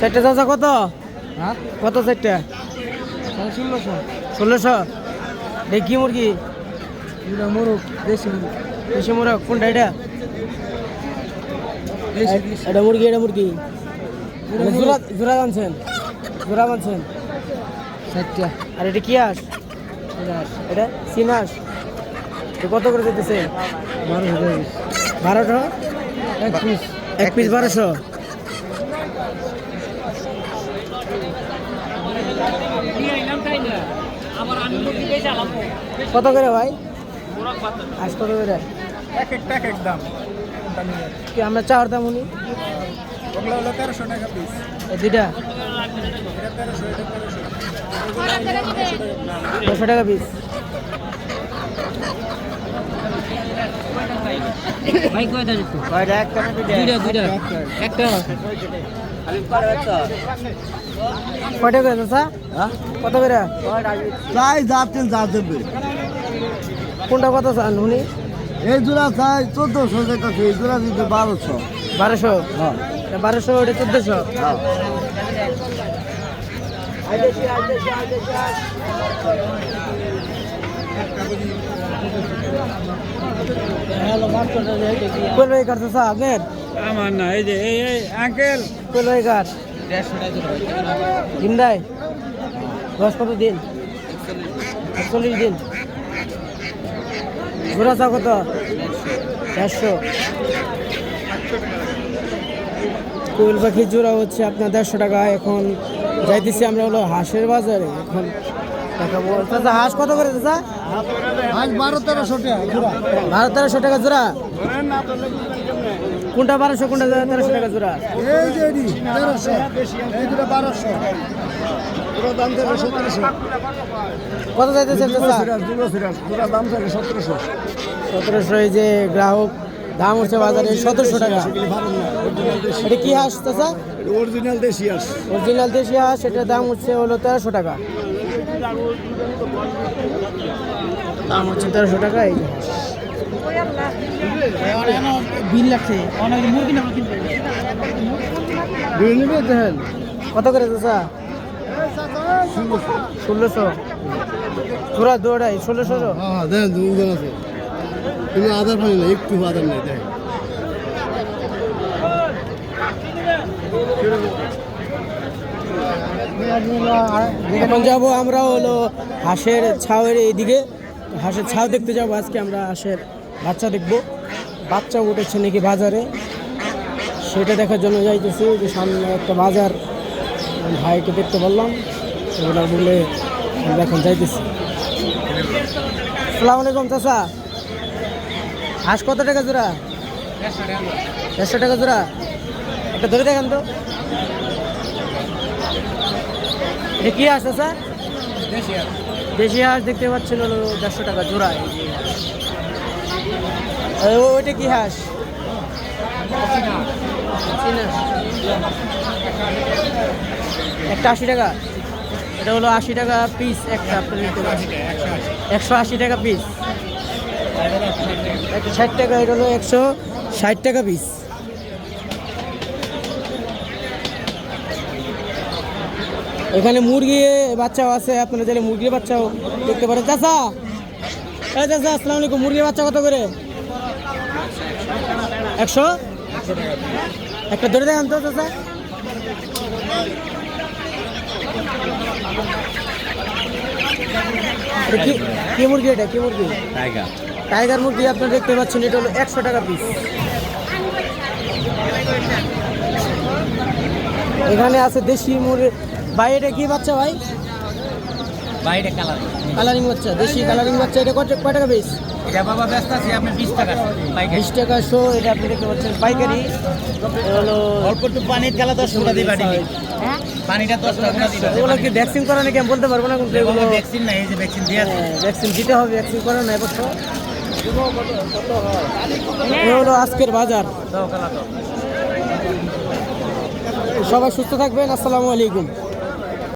চারটা চাচা কত? হ্যাঁ কত চারটা? 1600। 1600। দেখি মুরগি এটা মোরগ, দেশি মোরগ। দেশি মুরগ কোনটা এটা? এটা মুরগি, এটা মুরগি জোড়া জোড়া বানছেন, জোড়া বানছেন 60টা। আর এটা কি হাঁস? এটা চীন হাঁস। তো কত করে দিতেছে? 1200। এক পিস 1200। কত করে ভাই আজ? কত করে এক দাম। কি আমরা চাওয়ার দাম উনি? ওগুলো হলো 1300 টাকা পিস। দুইটা 200 টাকা পিস। ভাই কয় দাঁড়িয়ে কয়টা? একটা না দুইটা? একটা কয়টা করে চাচা? কত করে? চাই যাচ্ছেন যা দেবে। কোনটা কত চান উনি? এই জোড়া চাই 1400 টাকা, এই জোড়া দিতে 1200। 1200। হ্যাঁ 1200, ওটা 1400। কোন ভাই কার চাচা আপনার? আমার না, এই যে এই আঙ্কেল কোন ভাই কার? 150 টাকা দিন দেয়? দশ কত দিন? 41 দিন। ঘোরা চা কত? 150। কোয়েল পাখির জোড়া হচ্ছে আপনার 150 টাকা। এখন যাইতেছি আমরা হলো হাঁসের বাজারে। এখন দেখাবো। চাচা হাঁস কত করে চাচা? আজ 1200-1300 টাকা জোড়া। 1200-1300 টাকা জোড়া। কোনটা 1200, কোনটা 1300 টাকা জোড়া? এই যে 1300, এই দুটো 1200। পুরো দাম থেকে 1700। কত যাইতেছে চাচা? পুরো দাম থেকে 1700। 1700। এই যে গ্রাহক দাম হচ্ছে বাজারে 1700 টাকা। এটা কি হাঁস চাচা? অরিজিনাল দেশি হাঁস। অরিজিনাল দেশি হাঁস। এটার দাম হচ্ছে হলো 1300 টাকা। দাম হচ্ছে 1300 টাকা। এই যে বিল লাগছে অনেক মুরগি না কিনতে। বিল নিবে দেন কত করে চাচা? 1600। পুরা দৌড়াই 1600। হ্যাঁ দেন দুজন আছে। তুমি আদার পানি না, একটু আদার নেই দেখ। এখন যাবো আমরা হলো হাঁসের ছাউয়ের এইদিকে। হাঁসের ছাউ দেখতে যাবো আজকে আমরা। হাঁসের বাচ্চা দেখবো, বাচ্চা উঠেছে নাকি বাজারে সেটা দেখার জন্য যাইতেছি। যে সামনে একটা বাজার, ভাইকে দেখতে বললাম, ওটা বলে আমরা এখন যাইতেছি। আসসালামু আলাইকুম চাচা। হাঁস কত টাকা জোড়া? 150 টাকা জোড়া। একটা ধরে দেখেন তো। এটা কি হাঁস চাচা? দেশি হাঁস দেখতে পাচ্ছেন হলো 150 টাকা জোড়া। ওইটা কি হাঁস? চীনা। একটা 80 টাকা। এটা হলো 80 টাকা পিস একটা। আপনার 180 টাকা পিস। 60 টাকা। এটা হলো 160 টাকা পিস। এখানে মুরগি বাচ্চাও আছে, আপনারা চাইলে মুরগির বাচ্চাও দেখতে পারেন। চাচা, এই চাচা আসসালামু আলাইকুম। মুরগির বাচ্চা কত করে? 100 একটা ধরে দেখান তো চাচা। কি মুরগি? এটা কি মুরগি? টাইগার মুরগি। আপনারা দেখতে পাচ্ছেন এটা হলো 100 টাকা পিস। এখানে আছে দেশি মুরগি। ভাই এটা কি বাচ্চা ভাই? বাইরে কালারিং বাচ্চা, দেশি কালারিং বাচ্চা। এটা কয় টাকা পিস? এটা বাবা ব্যস্ত আছে, আপনি 20 টাকা 20 টাকা শো। এটা আপনি দেখতে পাচ্ছেন পাইকারি। হলো অল্প একটু পানির খেলা 10 টাকা দিবা দিবি। পানিটা 10 টাকা দিবা। এগুলো কি ভ্যাকসিন করা নাকি আমি বলতে পারবো না, কিন্তু এগুলো ভ্যাকসিন নাই, এই যে ভ্যাকসিন দিয়ে আছে। ভ্যাকসিন দিতে হবে। ভ্যাকসিন করা না এবছর। এ হলো আজকের বাজার। সবাই সুস্থ থাকবেন। আসসালামু আলাইকুম।